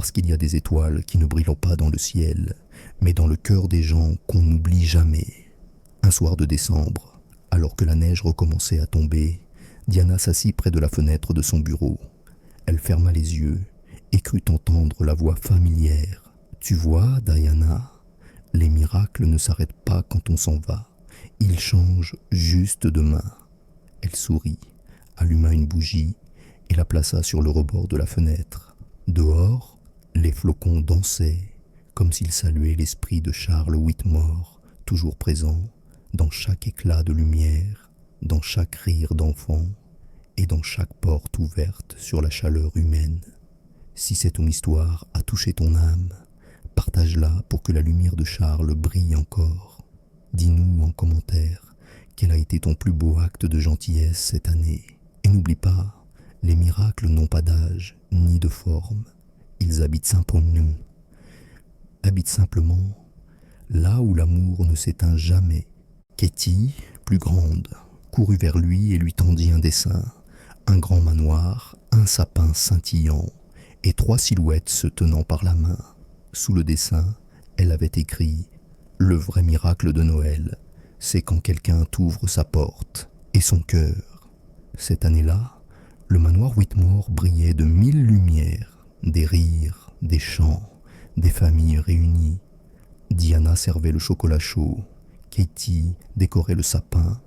Parce qu'il y a des étoiles qui ne brillent pas dans le ciel, mais dans le cœur des gens qu'on n'oublie jamais. Un soir de décembre, alors que la neige recommençait à tomber, Diana s'assit près de la fenêtre de son bureau. Elle ferma les yeux et crut entendre la voix familière. « Tu vois, Diana, les miracles ne s'arrêtent pas quand on s'en va. Ils changent juste demain. » Elle sourit, alluma une bougie et la plaça sur le rebord de la fenêtre. Dehors, les flocons dansaient, comme s'ils saluaient l'esprit de Charles Whitmore, toujours présent dans chaque éclat de lumière, dans chaque rire d'enfant et dans chaque porte ouverte sur la chaleur humaine. Si cette histoire a touché ton âme, partage-la pour que la lumière de Charles brille encore. Dis-nous en commentaire quel a été ton plus beau acte de gentillesse cette année. Et n'oublie pas, les miracles n'ont pas d'âge ni de forme. Ils habitent simplement là où l'amour ne s'éteint jamais. Katie, plus grande, courut vers lui et lui tendit un dessin. Un grand manoir, un sapin scintillant et 3 silhouettes se tenant par la main. Sous le dessin, elle avait écrit « Le vrai miracle de Noël, c'est quand quelqu'un t'ouvre sa porte et son cœur. » Cette année-là, le manoir Whitmore brillait de 1000 lumières, des rires, des chants, des familles réunies. Diana servait le chocolat chaud, Katie décorait le sapin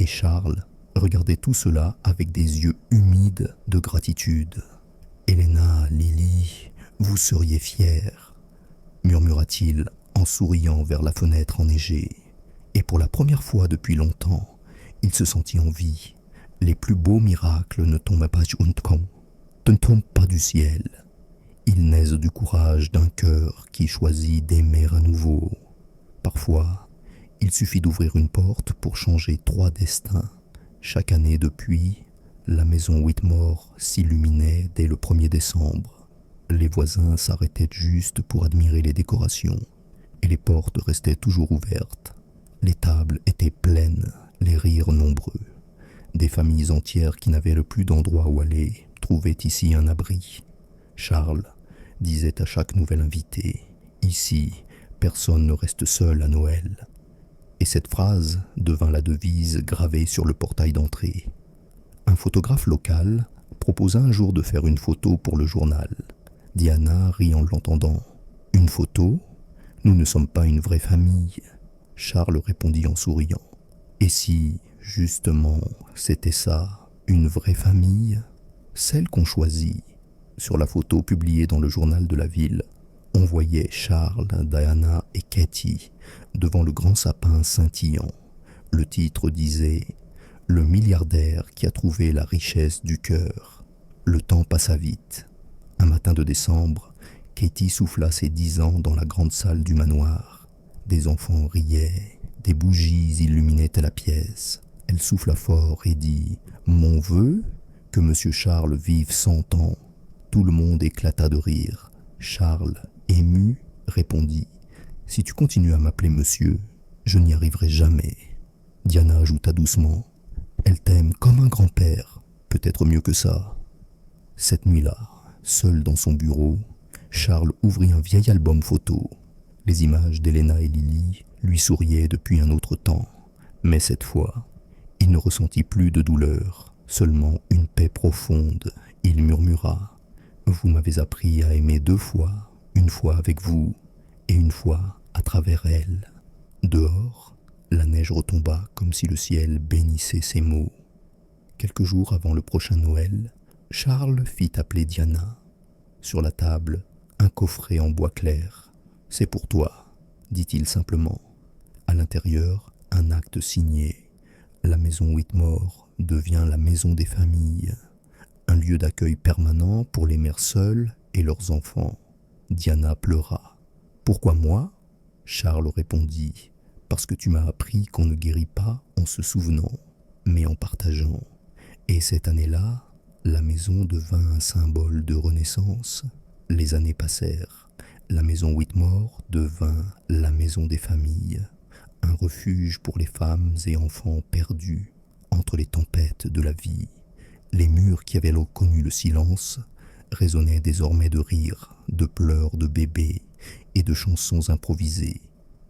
et Charles regardait tout cela avec des yeux humides de gratitude. « Helena, Lily, vous seriez fiers, » murmura-t-il en souriant vers la fenêtre enneigée. Et pour la première fois depuis longtemps, il se sentit en vie. Les plus beaux miracles ne tombent pas du ciel. Ils naissent du courage d'un cœur qui choisit d'aimer à nouveau. Parfois, il suffit d'ouvrir une porte pour changer 3 destins. Chaque année depuis, la maison Whitmore s'illuminait dès le 1er décembre. Les voisins s'arrêtaient juste pour admirer les décorations, et les portes restaient toujours ouvertes. Les tables étaient pleines, les rires nombreux. Des familles entières qui n'avaient plus d'endroit où aller trouvaient ici un abri. Charles disait à chaque nouvel invité « Ici, personne ne reste seul à Noël ». Et cette phrase devint la devise gravée sur le portail d'entrée. Un photographe local proposa un jour de faire une photo pour le journal. Diana rit en l'entendant. « Une photo ? Nous ne sommes pas une vraie famille. » Charles répondit en souriant. « Et si, justement, c'était ça, une vraie famille ? Celle qu'on choisit. » Sur la photo publiée dans le journal de la ville, on voyait Charles, Diana et Katie devant le grand sapin scintillant. Le titre disait « Le milliardaire qui a trouvé la richesse du cœur ». Le temps passa vite. Un matin de décembre, Katie souffla ses 10 ans dans la grande salle du manoir. Des enfants riaient, des bougies illuminaient la pièce. Elle souffla fort et dit « Mon vœu, que Monsieur Charles vive 100 ans ». Tout le monde éclata de rire. Charles, ému, répondit « Si tu continues à m'appeler monsieur, je n'y arriverai jamais. » Diana ajouta doucement « Elle t'aime comme un grand-père, peut-être mieux que ça. » Cette nuit-là, seul dans son bureau, Charles ouvrit un vieil album photo. Les images d'Helena et Lily lui souriaient depuis un autre temps, mais cette fois, il ne ressentit plus de douleur, seulement une paix profonde. Il murmura « Vous m'avez appris à aimer 2 fois, une fois avec vous et une fois à travers elle. » Dehors, la neige retomba comme si le ciel bénissait ces mots. Quelques jours avant le prochain Noël, Charles fit appeler Diana. Sur la table, un coffret en bois clair. « C'est pour toi », dit-il simplement. À l'intérieur, un acte signé. La maison Whitmore devient la maison des familles. Un lieu d'accueil permanent pour les mères seules et leurs enfants. Diana pleura. « Pourquoi moi ?» Charles répondit. « Parce que tu m'as appris qu'on ne guérit pas en se souvenant, mais en partageant. » Et cette année-là, la maison devint un symbole de renaissance. Les années passèrent. La maison Whitmore devint la maison des familles, un refuge pour les femmes et enfants perdus entre les tempêtes de la vie. Les murs qui avaient connu le silence résonnait désormais de rires, de pleurs de bébés et de chansons improvisées.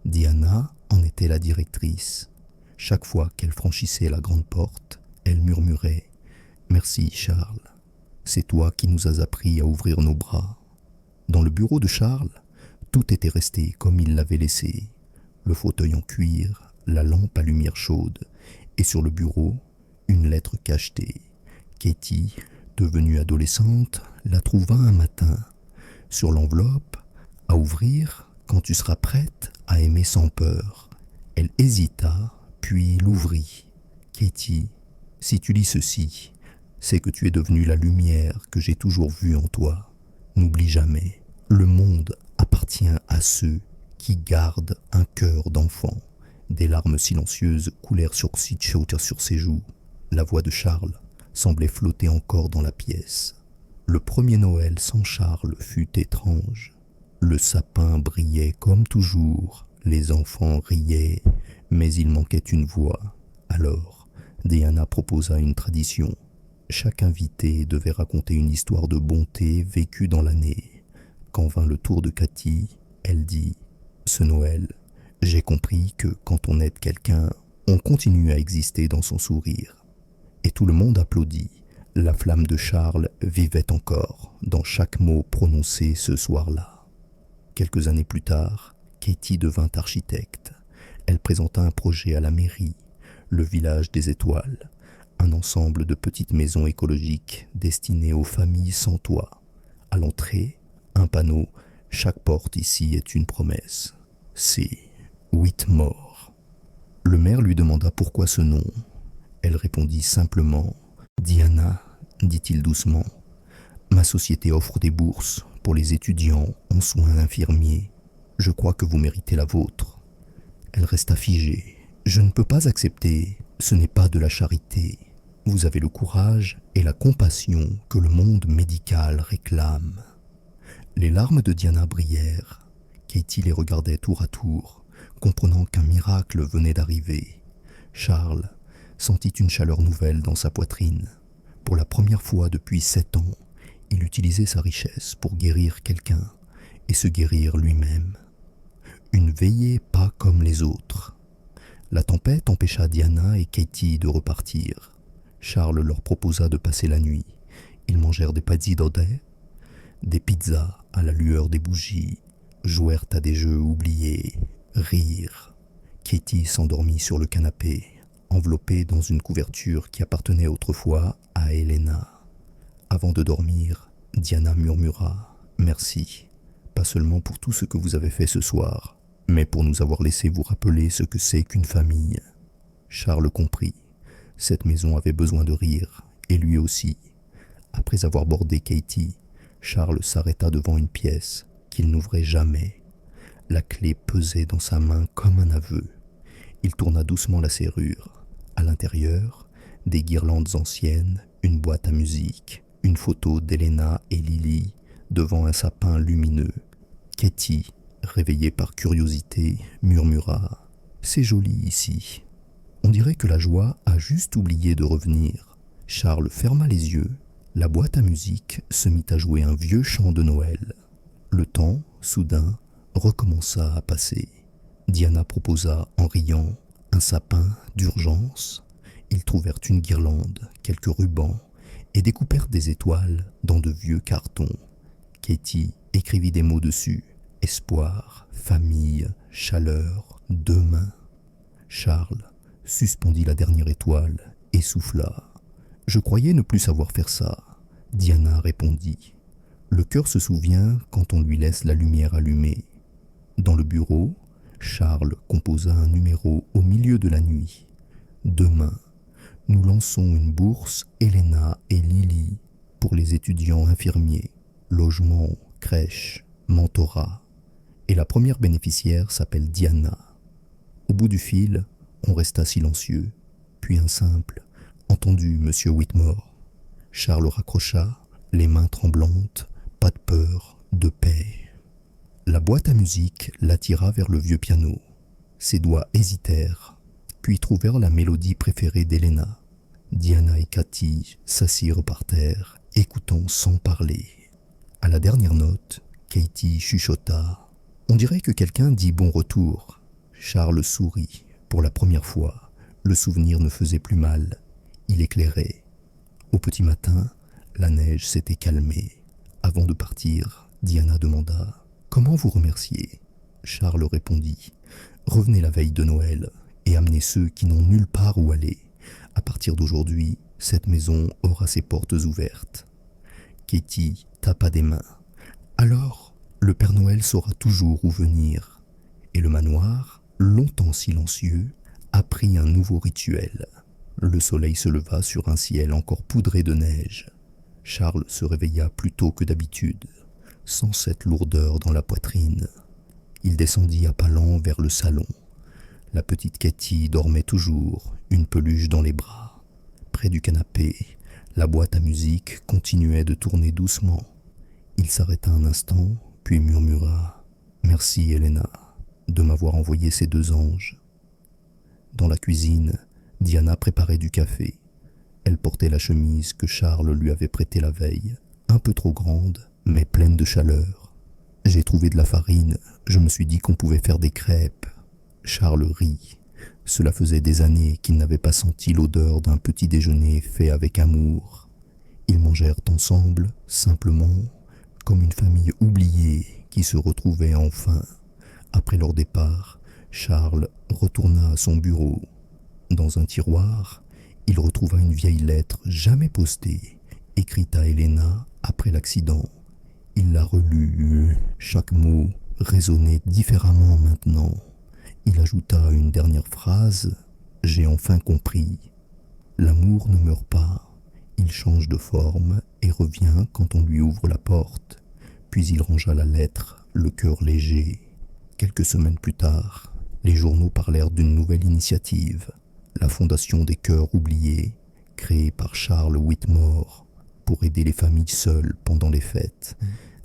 Diana en était la directrice. Chaque fois qu'elle franchissait la grande porte, elle murmurait « Merci Charles, c'est toi qui nous as appris à ouvrir nos bras ». Dans le bureau de Charles, tout était resté comme il l'avait laissé. Le fauteuil en cuir, la lampe à lumière chaude, et sur le bureau, une lettre cachetée. Katie, devenue adolescente, la trouva un matin. Sur l'enveloppe, à ouvrir quand tu seras prête à aimer sans peur. Elle hésita, puis l'ouvrit. Katie, si tu lis ceci, c'est que tu es devenue la lumière que j'ai toujours vue en toi. N'oublie jamais, le monde appartient à ceux qui gardent un cœur d'enfant. Des larmes silencieuses coulèrent sur ses joues. La voix de Charles semblait flotter encore dans la pièce. Le premier Noël sans Charles fut étrange. Le sapin brillait comme toujours, les enfants riaient, mais il manquait une voix. Alors, Diana proposa une tradition. Chaque invité devait raconter une histoire de bonté vécue dans l'année. Quand vint le tour de Katie, elle dit « Ce Noël, j'ai compris que quand on aide quelqu'un, on continue à exister dans son sourire. » Et tout le monde applaudit. La flamme de Charles vivait encore dans chaque mot prononcé ce soir-là. Quelques années plus tard, Katie devint architecte. Elle présenta un projet à la mairie, le village des étoiles, un ensemble de petites maisons écologiques destinées aux familles sans toit. À l'entrée, un panneau « Chaque porte ici est une promesse ». C'est Whitmore. Le maire lui demanda pourquoi ce nom. Elle répondit simplement « Diana », dit-il doucement, « ma société offre des bourses pour les étudiants en soins infirmiers. Je crois que vous méritez la vôtre. » Elle resta figée. « Je ne peux pas accepter, ce n'est pas de la charité. Vous avez le courage et la compassion que le monde médical réclame. » Les larmes de Diana brillèrent. Katie les regardait tour à tour, comprenant qu'un miracle venait d'arriver. Charles sentit une chaleur nouvelle dans sa poitrine. Pour la première fois depuis 7 ans, il utilisait sa richesse pour guérir quelqu'un et se guérir lui-même. Une veillée pas comme les autres. La tempête empêcha Diana et Katie de repartir. Charles leur proposa de passer la nuit. Ils mangèrent des pâtes d'odé, des pizzas à la lueur des bougies, jouèrent à des jeux oubliés, rirent. Katie s'endormit sur le canapé, enveloppée dans une couverture qui appartenait autrefois à Helena. Avant de dormir, Diana murmura « Merci, pas seulement pour tout ce que vous avez fait ce soir, mais pour nous avoir laissé vous rappeler ce que c'est qu'une famille. » Charles comprit. Cette maison avait besoin de rire, et lui aussi. Après avoir bordé Katie, Charles s'arrêta devant une pièce qu'il n'ouvrait jamais. La clé pesait dans sa main comme un aveu. Il tourna doucement la serrure. À l'intérieur, des guirlandes anciennes, une boîte à musique, une photo d'Helena et Lily devant un sapin lumineux. Katie, réveillée par curiosité, murmura « C'est joli ici. » On dirait que la joie a juste oublié de revenir. Charles ferma les yeux. La boîte à musique se mit à jouer un vieux chant de Noël. Le temps, soudain, recommença à passer. Diana proposa, en riant, un sapin d'urgence. Ils trouvèrent une guirlande, quelques rubans, et découpèrent des étoiles dans de vieux cartons. Katie écrivit des mots dessus. Espoir, famille, chaleur, demain. Charles suspendit la dernière étoile et souffla. « Je croyais ne plus savoir faire ça. » Diana répondit. « Le cœur se souvient quand on lui laisse la lumière allumée. » Dans le bureau, Charles composa un numéro au milieu de la nuit. « Demain, nous lançons une bourse Helena et Lily pour les étudiants infirmiers, logement, crèche, mentorat. Et la première bénéficiaire s'appelle Diana. » Au bout du fil, on resta silencieux, puis un simple « Entendu, monsieur Whitmore ?» Charles raccrocha, les mains tremblantes, pas de peur, de paix. La boîte à musique l'attira vers le vieux piano. Ses doigts hésitèrent, puis trouvèrent la mélodie préférée d'Helena. Diana et Katie s'assirent par terre, écoutant sans parler. À la dernière note, Katie chuchota. On dirait que quelqu'un dit bon retour. Charles sourit. Pour la première fois, le souvenir ne faisait plus mal. Il éclairait. Au petit matin, la neige s'était calmée. Avant de partir, Diana demanda « Comment vous remercier ?» Charles répondit « Revenez la veille de Noël et amenez ceux qui n'ont nulle part où aller. À partir d'aujourd'hui, cette maison aura ses portes ouvertes. » Katie tapa des mains. Alors, le Père Noël saura toujours où venir. Et le manoir, longtemps silencieux, apprit un nouveau rituel. Le soleil se leva sur un ciel encore poudré de neige. Charles se réveilla plus tôt que d'habitude, sans cette lourdeur dans la poitrine. Il descendit à pas lents vers le salon. La petite Katie dormait toujours, une peluche dans les bras. Près du canapé, la boîte à musique continuait de tourner doucement. Il s'arrêta un instant, puis murmura « Merci, Elena, de m'avoir envoyé ces deux anges. » Dans la cuisine, Diana préparait du café. Elle portait la chemise que Charles lui avait prêtée la veille, un peu trop grande, mais pleine de chaleur. « J'ai trouvé de la farine, je me suis dit qu'on pouvait faire des crêpes. » Charles rit. Cela faisait des années qu'il n'avait pas senti l'odeur d'un petit déjeuner fait avec amour. Ils mangèrent ensemble, simplement, comme une famille oubliée qui se retrouvait enfin. Après leur départ, Charles retourna à son bureau. Dans un tiroir, il retrouva une vieille lettre jamais postée, écrite à Elena après l'accident. Il la relut, chaque mot résonnait différemment maintenant. Il ajouta une dernière phrase, « J'ai enfin compris. L'amour ne meurt pas, il change de forme et revient quand on lui ouvre la porte. » Puis il rangea la lettre, le cœur léger. Quelques semaines plus tard, les journaux parlèrent d'une nouvelle initiative, la Fondation des Cœurs Oubliés, créée par Charles Whitmore pour aider les familles seules pendant les fêtes.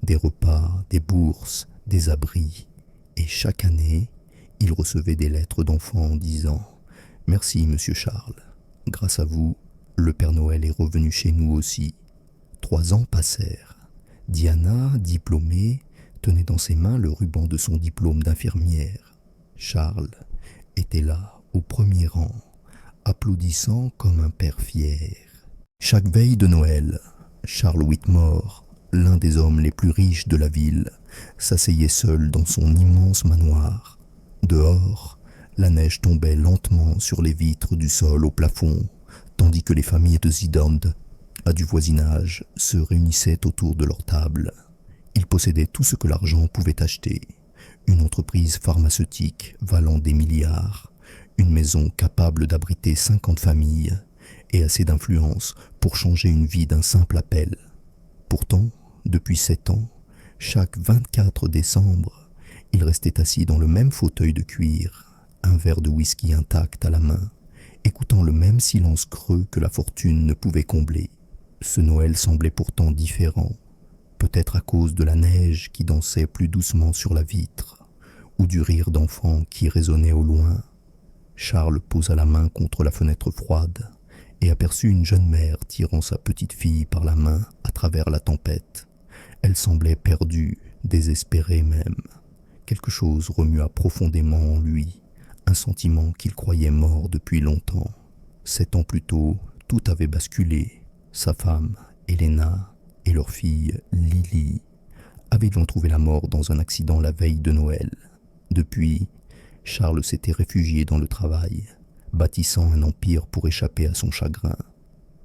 Des repas, des bourses, des abris. Et chaque année, il recevait des lettres d'enfants disant « Merci, Monsieur Charles. Grâce à vous, le Père Noël est revenu chez nous aussi. » 3 ans passèrent. Diana, diplômée, tenait dans ses mains le ruban de son diplôme d'infirmière. Charles était là, au premier rang, applaudissant comme un père fier. Chaque veille de Noël, Charles Whitmore, l'un des hommes les plus riches de la ville, s'asseyait seul dans son immense manoir. Dehors, la neige tombait lentement sur les vitres du sol au plafond, tandis que les familles de Zidand, du voisinage, se réunissaient autour de leur table. Ils possédaient tout ce que l'argent pouvait acheter. Une entreprise pharmaceutique valant des milliards, une maison capable d'abriter 50 familles et assez d'influence pour changer une vie d'un simple appel. Pourtant, depuis 7 ans, chaque 24 décembre, il restait assis dans le même fauteuil de cuir, un verre de whisky intact à la main, écoutant le même silence creux que la fortune ne pouvait combler. Ce Noël semblait pourtant différent, peut-être à cause de la neige qui dansait plus doucement sur la vitre, ou du rire d'enfant qui résonnait au loin. Charles posa la main contre la fenêtre froide et aperçut une jeune mère tirant sa petite fille par la main à travers la tempête. Elle semblait perdue, désespérée même. Quelque chose remua profondément en lui, un sentiment qu'il croyait mort depuis longtemps. 7 ans plus tôt, tout avait basculé. Sa femme, Elena, et leur fille, Lily, avaient trouvé la mort dans un accident la veille de Noël. Depuis, Charles s'était réfugié dans le travail, bâtissant un empire pour échapper à son chagrin.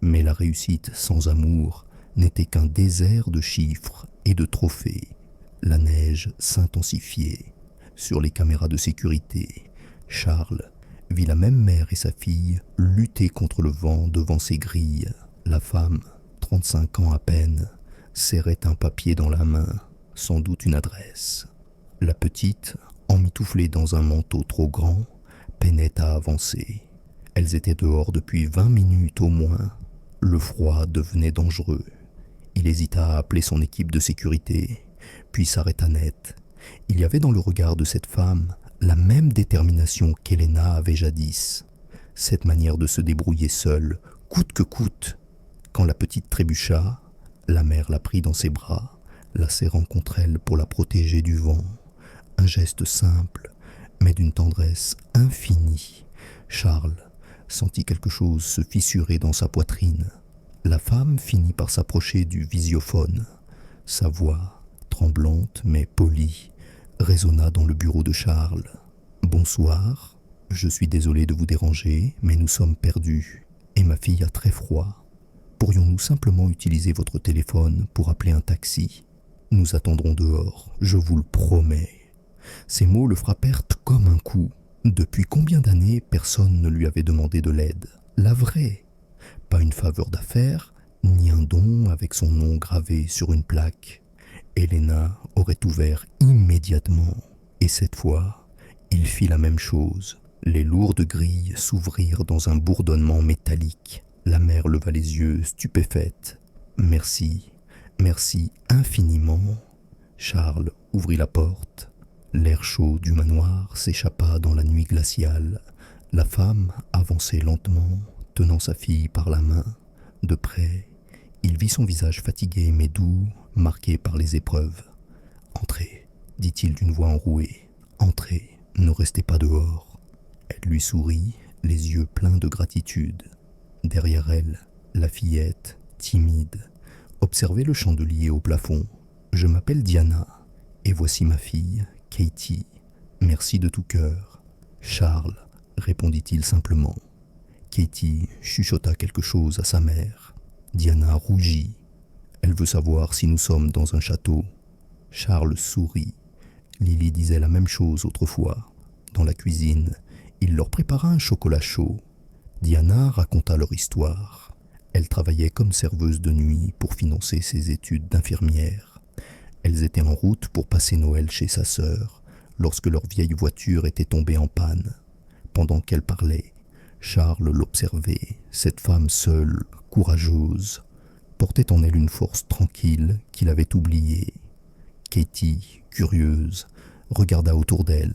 Mais la réussite sans amour n'était qu'un désert de chiffres et de trophées. La neige s'intensifiait. Sur les caméras de sécurité, Charles vit la même mère et sa fille lutter contre le vent devant ses grilles. La femme, 35 ans à peine, serrait un papier dans la main, sans doute une adresse. La petite, emmitouflée dans un manteau trop grand, peinait à avancer. Elles étaient dehors depuis 20 minutes au moins. Le froid devenait dangereux. Il hésita à appeler son équipe de sécurité, puis s'arrêta net. Il y avait dans le regard de cette femme la même détermination qu'Elena avait jadis. Cette manière de se débrouiller seule, coûte que coûte. Quand la petite trébucha, la mère la prit dans ses bras, la serrant contre elle pour la protéger du vent. Un geste simple, mais d'une tendresse infinie. Charles sentit quelque chose se fissurer dans sa poitrine. La femme finit par s'approcher du visiophone. Sa voix, tremblante mais polie, résonna dans le bureau de Charles. « Bonsoir, je suis désolé de vous déranger, mais nous sommes perdus, et ma fille a très froid. Pourrions-nous simplement utiliser votre téléphone pour appeler un taxi ? Nous attendrons dehors, je vous le promets. » Ces mots le frappèrent comme un coup. Depuis combien d'années personne ne lui avait demandé de l'aide? La vraie. Pas une faveur d'affaires, ni un don avec son nom gravé sur une plaque. Elena aurait ouvert immédiatement. Et cette fois, il fit la même chose. Les lourdes grilles s'ouvrirent dans un bourdonnement métallique. La mère leva les yeux, stupéfaite. « Merci, merci infiniment. » Charles ouvrit la porte. L'air chaud du manoir s'échappa dans la nuit glaciale. La femme avançait lentement, tenant sa fille par la main. De près, il vit son visage fatigué mais doux, marqué par les épreuves. « Entrez, dit-il d'une voix enrouée. Entrez, ne restez pas dehors. » Elle lui sourit, les yeux pleins de gratitude. Derrière elle, la fillette, timide, observait le chandelier au plafond. « Je m'appelle Diana, et voici ma fille, Katie. Merci de tout cœur. »« Charles, répondit-il simplement. Katie chuchota quelque chose à sa mère. Diana rougit. Elle veut savoir si nous sommes dans un château. Charles sourit. Lily disait la même chose autrefois. Dans la cuisine, il leur prépara un chocolat chaud. Diana raconta leur histoire. Elle travaillait comme serveuse de nuit pour financer ses études d'infirmière. Elles étaient en route pour passer Noël chez sa sœur, lorsque leur vieille voiture était tombée en panne. Pendant qu'elle parlait, Charles l'observait. Cette femme seule, courageuse, portait en elle une force tranquille qu'il avait oubliée. Katie, curieuse, regarda autour d'elle.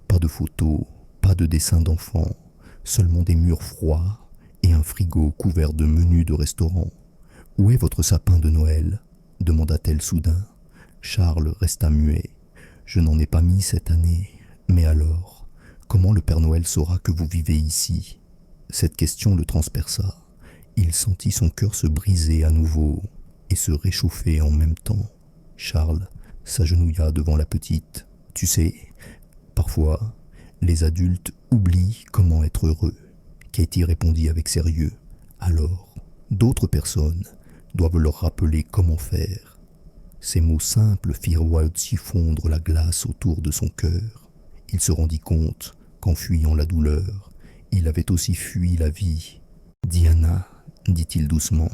Pas de photos, pas de dessins d'enfants, seulement des murs froids et un frigo couvert de menus de restaurant. « Où est votre sapin de Noël ?» demanda-t-elle soudain. Charles resta muet. « Je n'en ai pas mis cette année. Mais alors, comment le Père Noël saura que vous vivez ici ?» Cette question le transperça. Il sentit son cœur se briser à nouveau et se réchauffer en même temps. Charles s'agenouilla devant la petite. « Tu sais, parfois, les adultes oublient comment être heureux. » Katie répondit avec sérieux. « Alors, d'autres personnes doivent leur rappeler comment faire. » Ces mots simples firent Wautsy fondre la glace autour de son cœur. Il se rendit compte qu'en fuyant la douleur, il avait aussi fui la vie. « Diana, dit-il doucement,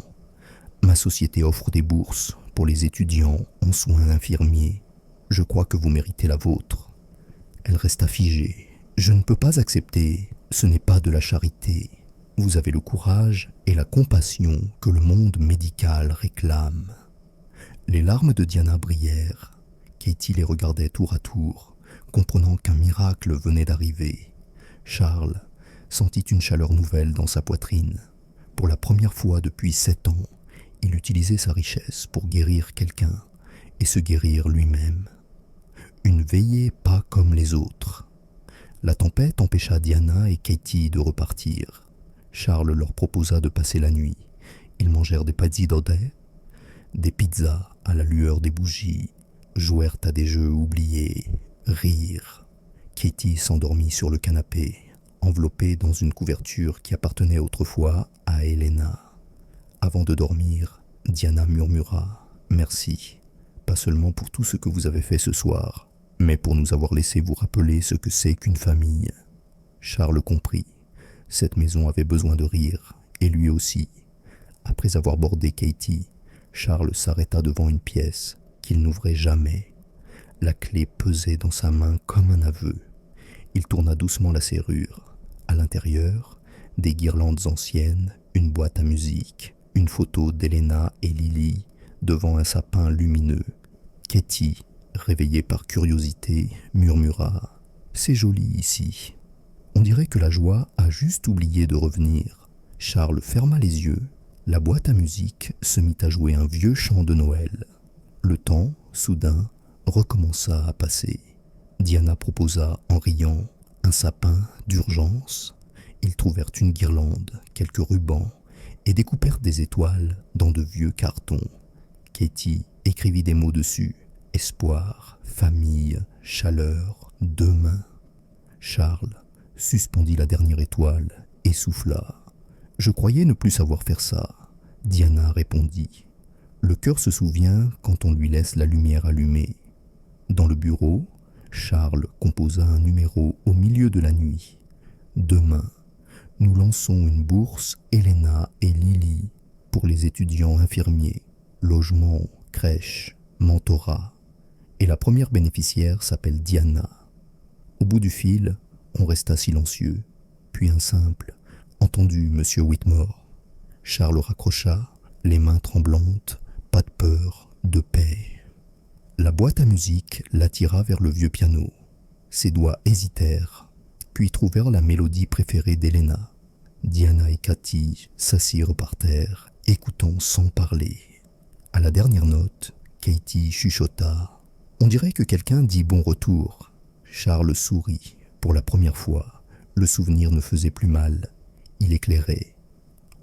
ma société offre des bourses pour les étudiants en soins infirmiers. Je crois que vous méritez la vôtre. » Elle resta figée. « Je ne peux pas accepter, ce n'est pas de la charité. Vous avez le courage et la compassion que le monde médical réclame. » Les larmes de Diana brillèrent. Katie les regardait tour à tour, comprenant qu'un miracle venait d'arriver. Charles sentit une chaleur nouvelle dans sa poitrine. Pour la première fois depuis 7 ans, il utilisait sa richesse pour guérir quelqu'un et se guérir lui-même. Une veillée pas comme les autres. La tempête empêcha Diana et Katie de repartir. Charles leur proposa de passer la nuit. Ils mangèrent des pazzi d'odè, des pizzas à la lueur des bougies, jouèrent à des jeux oubliés, rirent. Katie s'endormit sur le canapé, enveloppée dans une couverture qui appartenait autrefois à Elena. Avant de dormir, Diana murmura « Merci, pas seulement pour tout ce que vous avez fait ce soir, mais pour nous avoir laissé vous rappeler ce que c'est qu'une famille. » Charles comprit. Cette maison avait besoin de rire, et lui aussi. Après avoir bordé Katie, Charles s'arrêta devant une pièce qu'il n'ouvrait jamais. La clé pesait dans sa main comme un aveu. Il tourna doucement la serrure. À l'intérieur, des guirlandes anciennes, une boîte à musique, une photo d'Elena et Lily devant un sapin lumineux. Katie, réveillée par curiosité, murmura « C'est joli ici. » On dirait que la joie a juste oublié de revenir. Charles ferma les yeux. La boîte à musique se mit à jouer un vieux chant de Noël. Le temps, soudain, recommença à passer. Diana proposa, en riant, un sapin d'urgence. Ils trouvèrent une guirlande, quelques rubans, et découpèrent des étoiles dans de vieux cartons. Katie écrivit des mots dessus. Espoir, famille, chaleur, demain. Charles suspendit la dernière étoile et souffla. « Je croyais ne plus savoir faire ça. » Diana répondit. Le cœur se souvient quand on lui laisse la lumière allumée. Dans le bureau, Charles composa un numéro au milieu de la nuit. Demain, nous lançons une bourse Elena et Lily pour les étudiants infirmiers, logement, crèche, mentorat. Et la première bénéficiaire s'appelle Diana. Au bout du fil, on resta silencieux, puis un simple « Entendu, monsieur Whitmore ». Charles raccrocha, les mains tremblantes, pas de peur, de paix. La boîte à musique l'attira vers le vieux piano. Ses doigts hésitèrent, puis trouvèrent la mélodie préférée d'Elena. Diana et Katie s'assirent par terre, écoutant sans parler. À la dernière note, Katie chuchota. On dirait que quelqu'un dit bon retour. Charles sourit. Pour la première fois, le souvenir ne faisait plus mal. Il éclairait.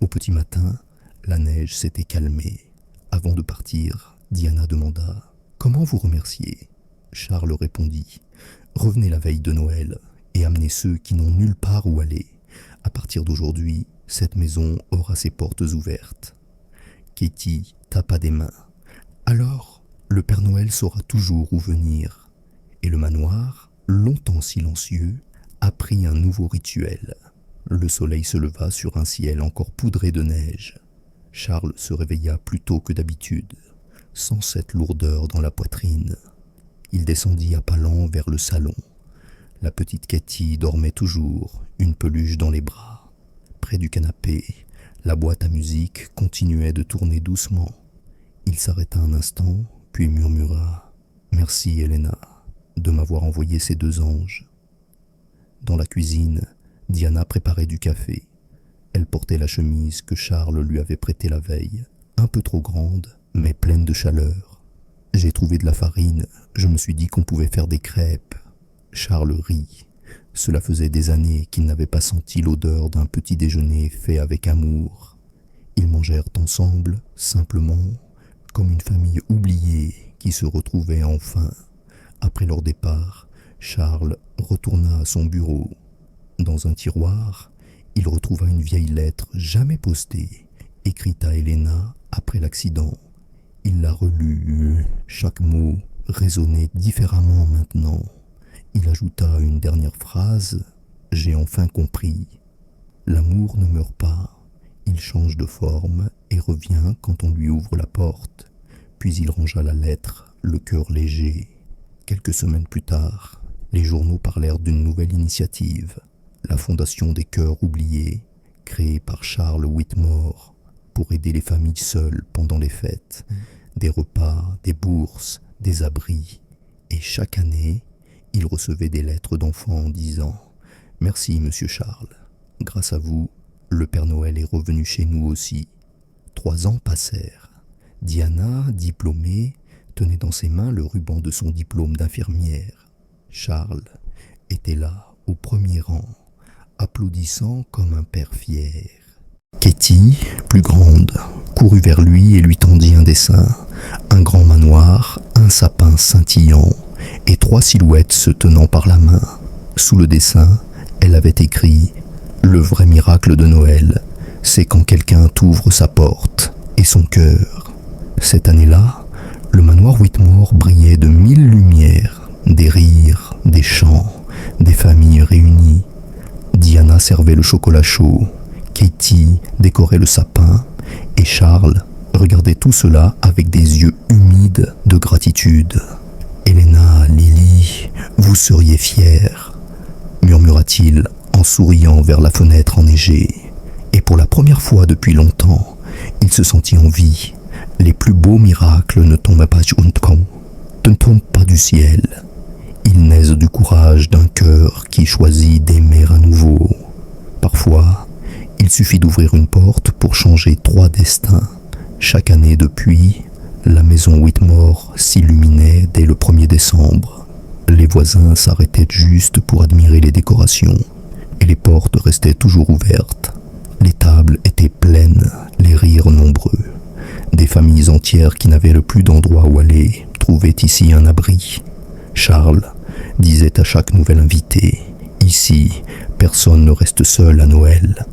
Au petit matin, la neige s'était calmée. Avant de partir, Diana demanda « Comment vous remercier ?» Charles répondit « Revenez la veille de Noël et amenez ceux qui n'ont nulle part où aller. À partir d'aujourd'hui, cette maison aura ses portes ouvertes. » Katie tapa des mains. « Alors, le Père Noël saura toujours où venir. » Et le manoir, longtemps silencieux, apprit un nouveau rituel. Le soleil se leva sur un ciel encore poudré de neige. Charles se réveilla plus tôt que d'habitude, sans cette lourdeur dans la poitrine. Il descendit à pas lents vers le salon. La petite Katie dormait toujours, une peluche dans les bras. Près du canapé, la boîte à musique continuait de tourner doucement. Il s'arrêta un instant, puis murmura « Merci, Elena, de m'avoir envoyé ces deux anges. » Dans la cuisine, Diana préparait du café. Elle portait la chemise que Charles lui avait prêtée la veille, un peu trop grande, mais pleine de chaleur. « J'ai trouvé de la farine, je me suis dit qu'on pouvait faire des crêpes. » Charles rit. Cela faisait des années qu'il n'avait pas senti l'odeur d'un petit déjeuner fait avec amour. Ils mangèrent ensemble, simplement, comme une famille oubliée qui se retrouvait enfin. Après leur départ, Charles retourna à son bureau. Dans un tiroir, il retrouva une vieille lettre jamais postée, écrite à Elena après l'accident. Il la relut. Chaque mot résonnait différemment maintenant. Il ajouta une dernière phrase. « J'ai enfin compris. L'amour ne meurt pas. Il change de forme et revient quand on lui ouvre la porte. » Puis il rangea la lettre, le cœur léger. Quelques semaines plus tard, les journaux parlèrent d'une nouvelle initiative. La Fondation des Cœurs Oubliés, créée par Charles Whitmore pour aider les familles seules pendant les fêtes. Des repas, des bourses, des abris. Et chaque année, il recevait des lettres d'enfants en disant « Merci, monsieur Charles. Grâce à vous, le Père Noël est revenu chez nous aussi. » 3 ans passèrent. Diana, diplômée, tenait dans ses mains le ruban de son diplôme d'infirmière. Charles était là, au premier rang, applaudissant comme un père fier. Katie, plus grande, courut vers lui et lui tendit un dessin. Un grand manoir, un sapin scintillant et 3 silhouettes se tenant par la main. Sous le dessin, elle avait écrit « Le vrai miracle de Noël, c'est quand quelqu'un t'ouvre sa porte et son cœur. » Cette année-là, le manoir Whitmore brillait de 1000 lumières, des rires, des chants, des familles réunies. Diana servait le chocolat chaud, Katie décorait le sapin et Charles regardait tout cela avec des yeux humides de gratitude. « Elena, Lily, vous seriez fiers » murmura-t-il en souriant vers la fenêtre enneigée. Et pour la première fois depuis longtemps, il se sentit en vie. Les plus beaux miracles ne tombent pas du ciel. Ils naissent du courage d'un cœur qui choisit d'aimer à nouveau. Parfois, il suffit d'ouvrir une porte pour changer 3 destins. Chaque année depuis, La maison Whitmore s'illuminait dès le 1er décembre. Les voisins s'arrêtaient juste pour admirer les décorations, et les portes restaient toujours ouvertes. Les tables étaient pleines, les rires nombreux. Des familles entières qui n'avaient le plus d'endroit où aller trouvaient ici un abri. Charles disait à chaque nouvel invité « Ici, personne ne reste seul à Noël ».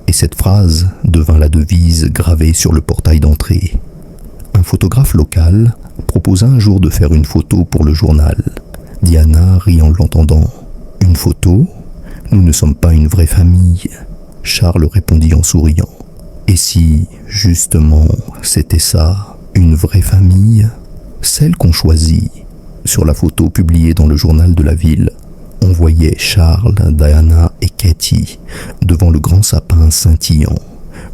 Et cette phrase devint la devise gravée sur le portail d'entrée. Un photographe local proposa un jour de faire une photo pour le journal. Diana rit en l'entendant. « Une photo ? Nous ne sommes pas une vraie famille ». Charles répondit en souriant. « Et si, justement, c'était ça, une vraie famille ? Celle qu'on choisit ?» Sur la photo publiée dans le journal de la ville, on voyait Charles, Diana et Katie devant le grand sapin scintillant.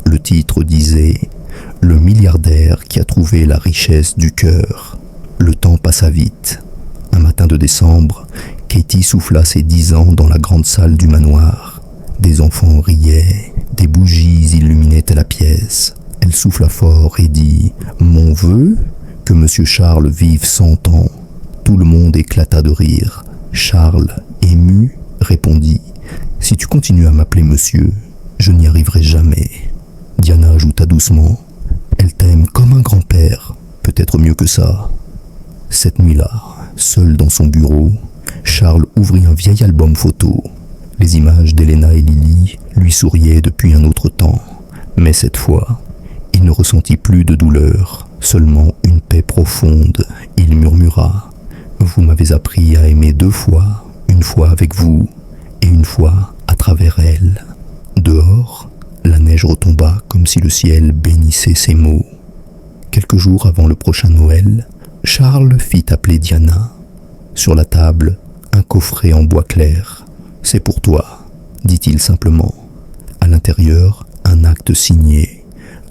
Le titre disait « Le milliardaire qui a trouvé la richesse du cœur ». Le temps passa vite. Un matin de décembre, Katie souffla ses 10 ans dans la grande salle du manoir. Des enfants riaient, des bougies illuminaient la pièce. Elle souffla fort et dit « Mon vœu, que Monsieur Charles vive 100 ans ». Tout le monde éclata de rire. Charles, ému, répondit « Si tu continues à m'appeler monsieur, je n'y arriverai jamais ». Diana ajouta doucement « Elle t'aime comme un grand-père, peut-être mieux que ça ». Cette nuit-là, seul dans son bureau, Charles ouvrit un vieil album photo. Les images d'Elena et Lily lui souriaient depuis un autre temps. Mais cette fois, il ne ressentit plus de douleur, seulement une paix profonde. Il murmura « Vous m'avez appris à aimer 2 fois, une fois avec vous et une fois à travers elle ». Dehors, la neige retomba comme si le ciel bénissait ces mots. Quelques jours avant le prochain Noël, Charles fit appeler Diana. Sur la table, un coffret en bois clair. « C'est pour toi », dit-il simplement. À l'intérieur, un acte signé.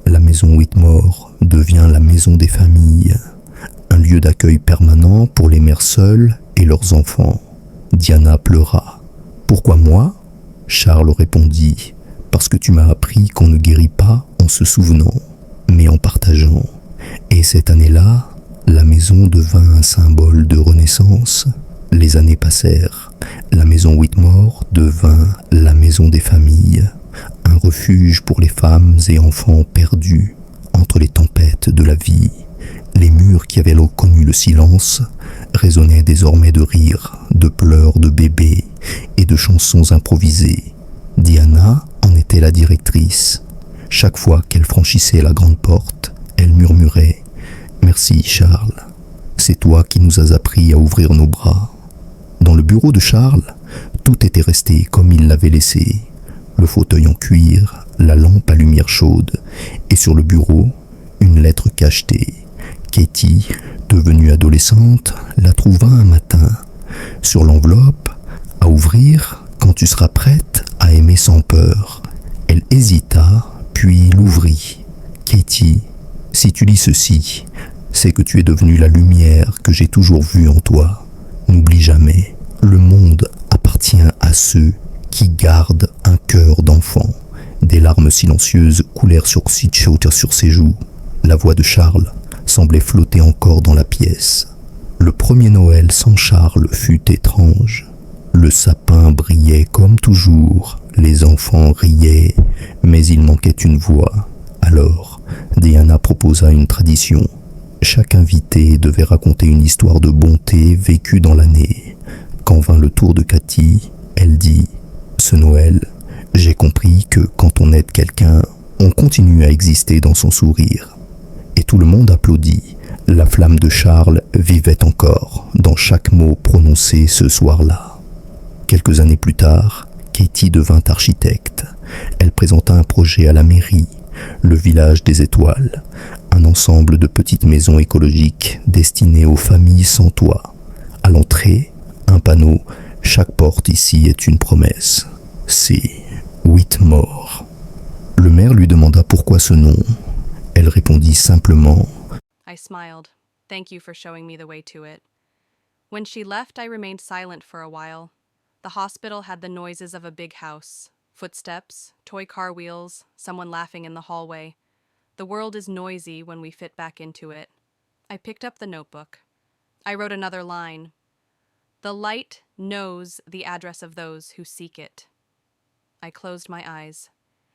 La maison Whitmore devient la maison des familles. Un lieu d'accueil permanent pour les mères seules et leurs enfants. Diana pleura. « Pourquoi moi ?» Charles répondit. « Parce que tu m'as appris qu'on ne guérit pas en se souvenant, mais en partageant. » Et cette année-là, la maison devint un symbole de renaissance. Les années passèrent. La maison Whitmore devint la maison des familles, un refuge pour les femmes et enfants perdus entre les tempêtes de la vie. Les murs qui avaient connu le silence résonnaient désormais de rires, de pleurs de bébés et de chansons improvisées. Diana en était la directrice. Chaque fois qu'elle franchissait la grande porte, elle murmurait « Merci Charles, c'est toi qui nous as appris à ouvrir nos bras ». Dans le bureau de Charles, tout était resté comme il l'avait laissé. Le fauteuil en cuir, la lampe à lumière chaude, et sur le bureau, une lettre cachetée. Katie, devenue adolescente, la trouva un matin. Sur l'enveloppe, à ouvrir quand tu seras prête à aimer sans peur. Elle hésita, puis l'ouvrit. Katie, si tu lis ceci, c'est que tu es devenue la lumière que j'ai toujours vue en toi. N'oublie jamais, le monde appartient à ceux qui gardent un cœur d'enfant. Des larmes silencieuses coulèrent sur ses joues. La voix de Charles semblait flotter encore dans la pièce. Le premier Noël sans Charles fut étrange. Le sapin brillait comme toujours, les enfants riaient, mais il manquait une voix. Alors, Diana proposa une tradition. Chaque invité devait raconter une histoire de bonté vécue dans l'année. Quand vint le tour de Katie, elle dit « Ce Noël, j'ai compris que quand on aide quelqu'un, on continue à exister dans son sourire. » Et tout le monde applaudit. La flamme de Charles vivait encore dans chaque mot prononcé ce soir-là. Quelques années plus tard, Katie devint architecte. Elle présenta un projet à la mairie, le village des étoiles, un ensemble de petites maisons écologiques destinées aux familles sans toit. À l'entrée, un panneau « Chaque porte ici est une promesse ». C'est Whitmore. Le maire lui demanda pourquoi ce nom. Elle répondit simplement I smiled. Thank you for showing me the way to it. When she left, I remained silent for a while. The hospital had the noises of a big house. Footsteps, toy car wheels, someone laughing in the hallway. The world is noisy when we fit back into it. I picked up the notebook. I wrote another line. The light knows the address of those who seek it. I closed my eyes,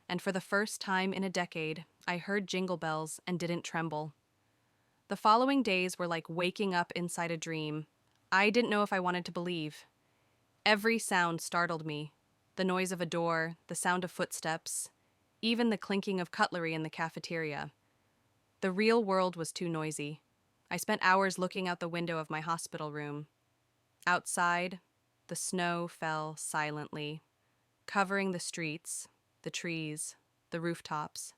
and for the first time in a decade, I heard jingle bells and didn't tremble. The following days were like waking up inside a dream. I didn't know if I wanted to believe. Every sound startled me. The noise of a door, the sound of footsteps, even the clinking of cutlery in the cafeteria. The real world was too noisy. I spent hours looking out the window of my hospital room. Outside, the snow fell silently, covering the streets, the trees, the rooftops.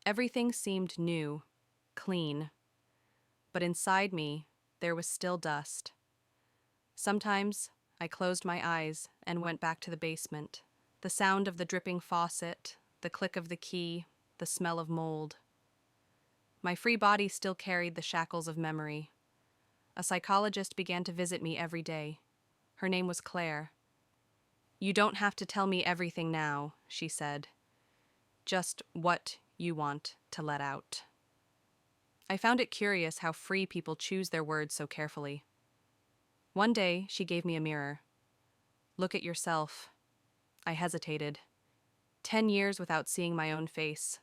Everything seemed new, clean. But inside me, there was still dust. Sometimes I closed my eyes and went back to the basement. The sound of the dripping faucet, the click of the key, the smell of mold. My free body still carried the shackles of memory. A psychologist began to visit me every day. Her name was Claire. "You don't have to tell me everything now," she said. "Just what you want to let out." I found it curious how free people choose their words so carefully. One day, she gave me a mirror. "Look at yourself." I hesitated. 10 years without seeing my own face.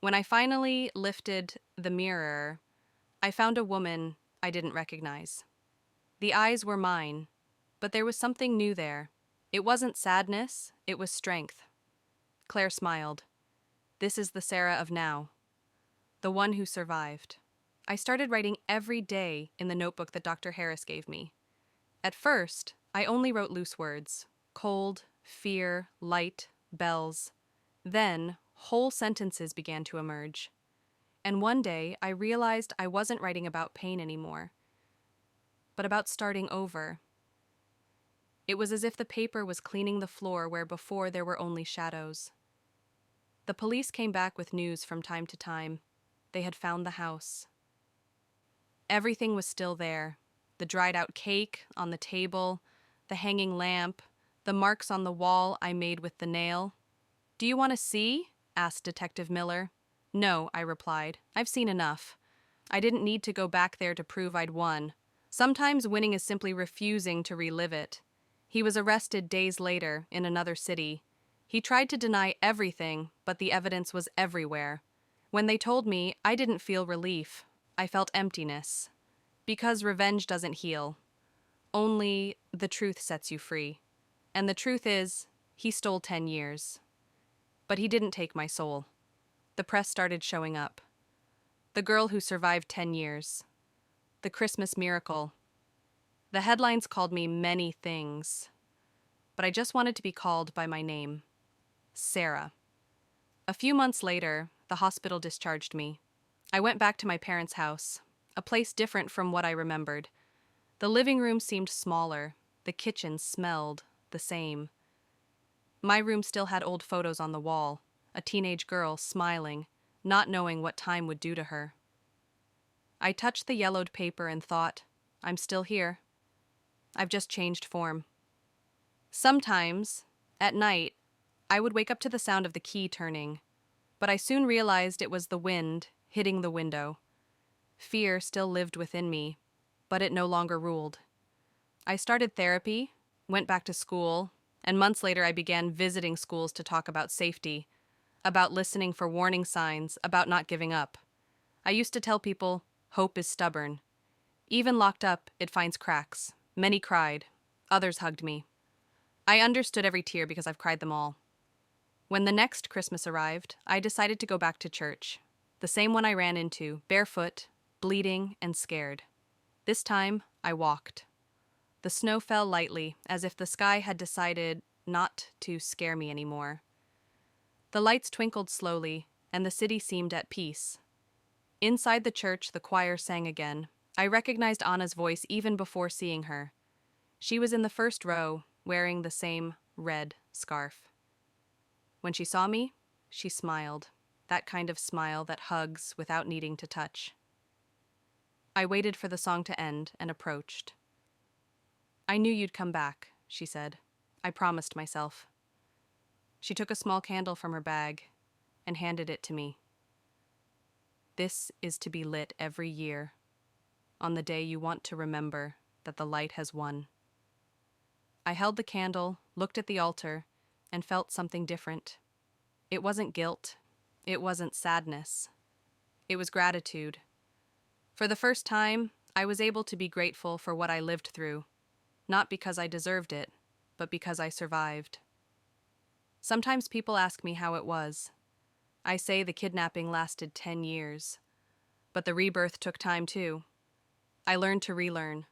When I finally lifted the mirror, I found a woman I didn't recognize. The eyes were mine, but there was something new there. It wasn't sadness, it was strength. Claire smiled. "This is the Sarah of now, the one who survived." I started writing every day in the notebook that Dr. Harris gave me. At first, I only wrote loose words: cold, fear, light, bells. Then, whole sentences began to emerge. And one day, I realized I wasn't writing about pain anymore, but about starting over. It was as if the paper was cleaning the floor where before there were only shadows. The police came back with news from time to time. They had found the house. Everything was still there. The dried-out cake on the table, the hanging lamp, the marks on the wall I made with the nail. "Do you want to see?" asked Detective Miller. "No," I replied. "I've seen enough." I didn't need to go back there to prove I'd won. Sometimes winning is simply refusing to relive it. He was arrested days later in another city. He tried to deny everything, but the evidence was everywhere. When they told me, I didn't feel relief. I felt emptiness. Because revenge doesn't heal. Only the truth sets you free. And the truth is, he stole 10 years. But he didn't take my soul. The press started showing up. The girl who survived 10 years. The Christmas miracle. The headlines called me many things. But I just wanted to be called by my name. Sarah. A few months later, the hospital discharged me. I went back to my parents' house, a place different from what I remembered. The living room seemed smaller. The kitchen smelled the same. My room still had old photos on the wall, a teenage girl smiling, not knowing what time would do to her. I touched the yellowed paper and thought, I'm still here. I've just changed form. Sometimes, at night, I would wake up to the sound of the key turning, but I soon realized it was the wind hitting the window. Fear still lived within me, but it no longer ruled. I started therapy, went back to school, and months later I began visiting schools to talk about safety, about listening for warning signs, about not giving up. I used to tell people, hope is stubborn. Even locked up, it finds cracks. Many cried. Others hugged me. I understood every tear because I've cried them all. When the next Christmas arrived, I decided to go back to church. The same one I ran into, barefoot, bleeding, and scared. This time, I walked. The snow fell lightly, as if the sky had decided not to scare me anymore. The lights twinkled slowly, and the city seemed at peace. Inside the church, the choir sang again. I recognized Anna's voice even before seeing her. She was in the first row, wearing the same red scarf. When she saw me, she smiled, that kind of smile that hugs without needing to touch. I waited for the song to end and approached. I knew you'd come back, she said. I promised myself. She took a small candle from her bag and handed it to me. This is to be lit every year, on the day you want to remember that the light has won. I held the candle, looked at the altar, and felt something different. It wasn't guilt. It wasn't sadness. It was gratitude. For the first time, I was able to be grateful for what I lived through, not because I deserved it, but because I survived. Sometimes people ask me how it was. I say the kidnapping lasted 10 years, but the rebirth took time too. I learned to relearn,